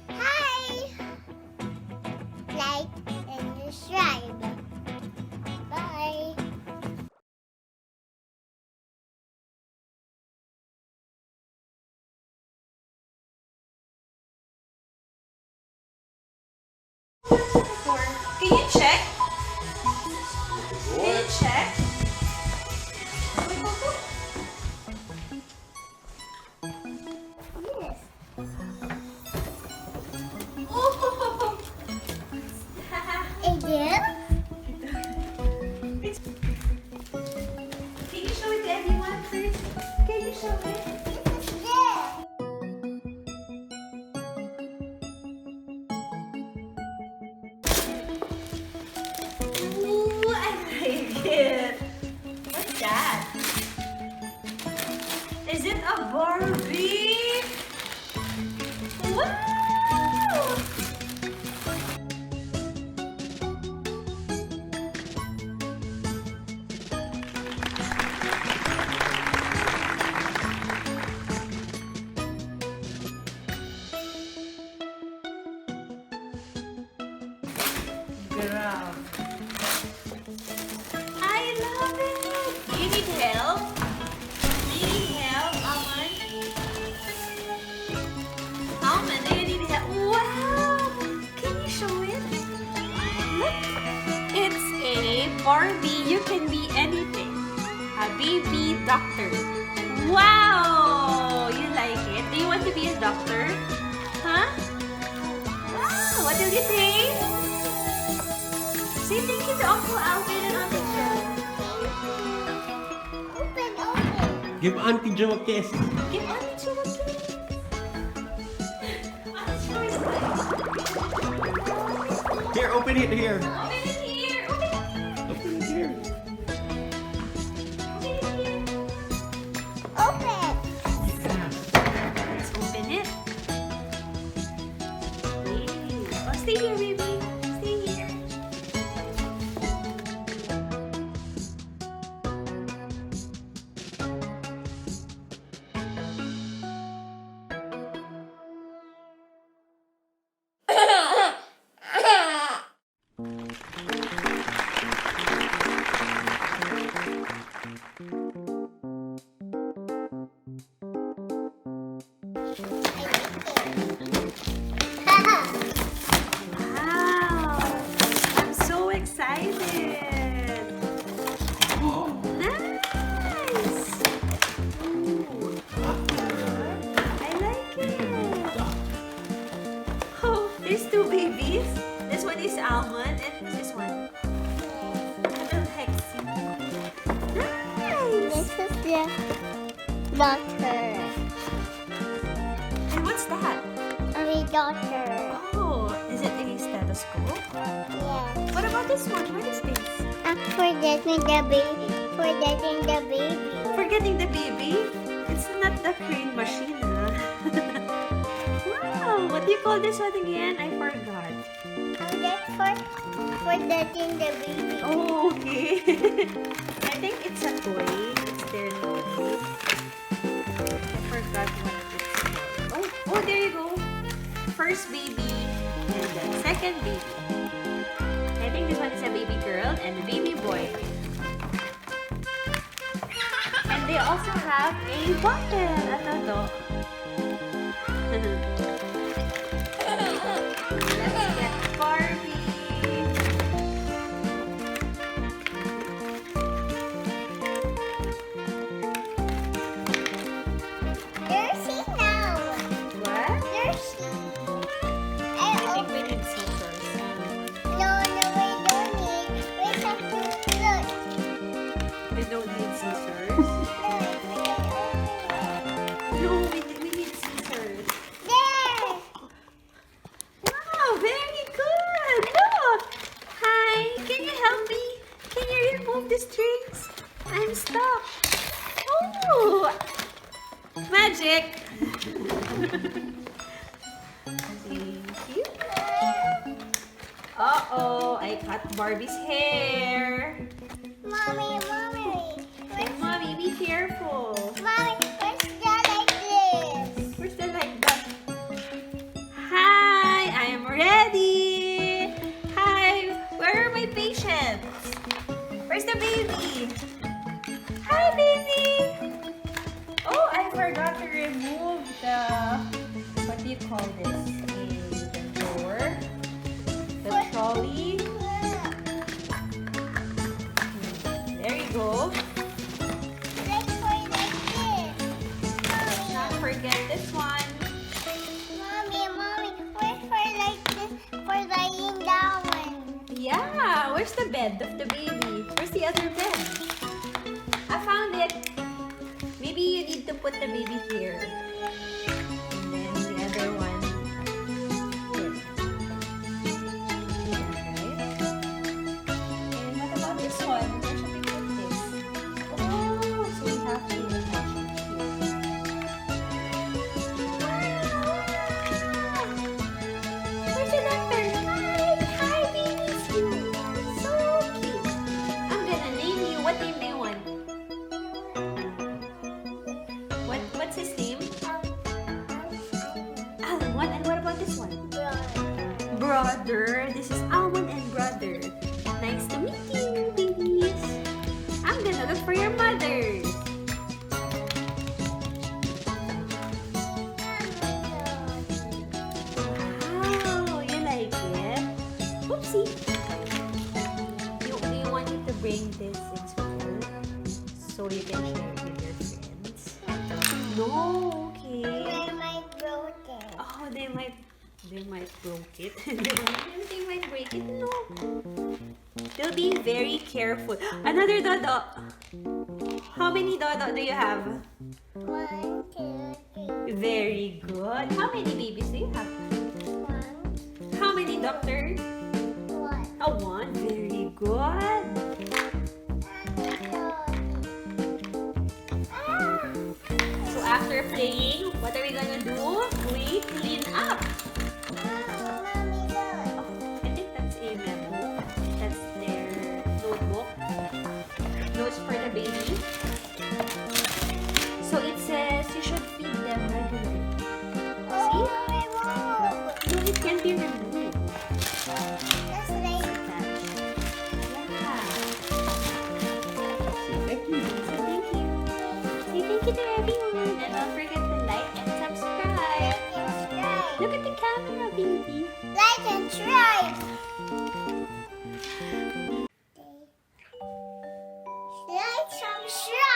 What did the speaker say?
Hi! Like and subscribe. Bye! Can you check? Can you check? Yes. Oh! Again? Can you show it to everyone first? Can you show it? Yeah. Ooh, I like it. What's that? Is it a Barbie? Wow! Girl. I love it! Do you need help? Do you need help, Almond? Almond, do you need help? Wow! Can you show it? Look! It's a Barbie. You can be anything. A baby doctor. Wow! You like it? Do you want to be a doctor? Huh? Wow! What did you say? Say thank you to Uncle Alvin and Auntie Jo. Open. Give Auntie Jo a kiss. Give Auntie Jo a kiss. Auntie Jo is nice. Here, open it here. Open it here. Open it. Open it here. Open it here. Open. Let's open it. Wait. Oh, stay here, baby. Stay here. Wow! I'm so excited. Nice. Ooh. I like it. Oh, there's two babies. This one is Almond and this one. Little Hexie. Nice. This is the doctor. And what's that? A doctor. Oh, is it a stethoscope? Yeah. What about this one? What is this? Forgetting the baby. Forgetting the baby. Forgetting the baby? It's not the crane machine, huh? Wow, what do you call this one again? I forgot. Forgetting the baby. Oh, okay. I think it's a toy. It's their toy. I forgot what it's called. Oh, there you go. First baby and then second baby. I think this one is a baby girl and a baby boy. And they also have a bottle. Ito. Let's get Barbie. There's she now. What? There's she. I think we need scissors. No, we don't need. We have to look. We don't need scissors. No, No, we need scissors. there. Wow, very good. Look. Hi, can you help me? Can you remove the strings? I'm stuck. Oh, magic. Thank you. Uh-oh, I cut Barbie's hair. Mommy. Hey, Mommy, be careful. Mommy, where's the like this? Where's the like that? the baby? Hi, baby! Oh, I forgot to remove the, what do you call this? The door, the trolley. There you go. Let's play like this. Let's not forget this one. Mommy, let's play like this for laying down. Yeah, where's the bed of the baby? Where's the other bed? I found it. Maybe you need to put the baby here. And then the other one here. Right? And what about this one? Where should we put this? Oh, so we have to attach it here. Wow! Where's the doctor? Hi, babies! So cute. I'm gonna name you. What name do you want? What's his name? Almond. And what about this one? Brother. This is Almond and Brother. Nice to meet you, babies. I'm gonna look for your mothers. Wow, you like it? Oopsie. Do you want me to bring this in school so you can share it with your friends? No, okay. They might broke it. Oh, they might broke it. They might break it. No. They'll be very careful. Another dodo. How many dodo do you have? 1, 2, 3. Very good. How many babies do you have? 1, How many, doctor? 1. Oh, one. Very good. So after playing, what are we gonna do? We clean up. Mommy, look. Oh, I think that's a memo. That's their notebook. Notes for the baby. So it says you should feed them regularly. Oh, remove. No, it can be removed. That's like Yeah. Thank you. So thank you. Say thank you to everyone. And don't forget to like and subscribe. Look at the camera, baby. like and try. Like, subscribe.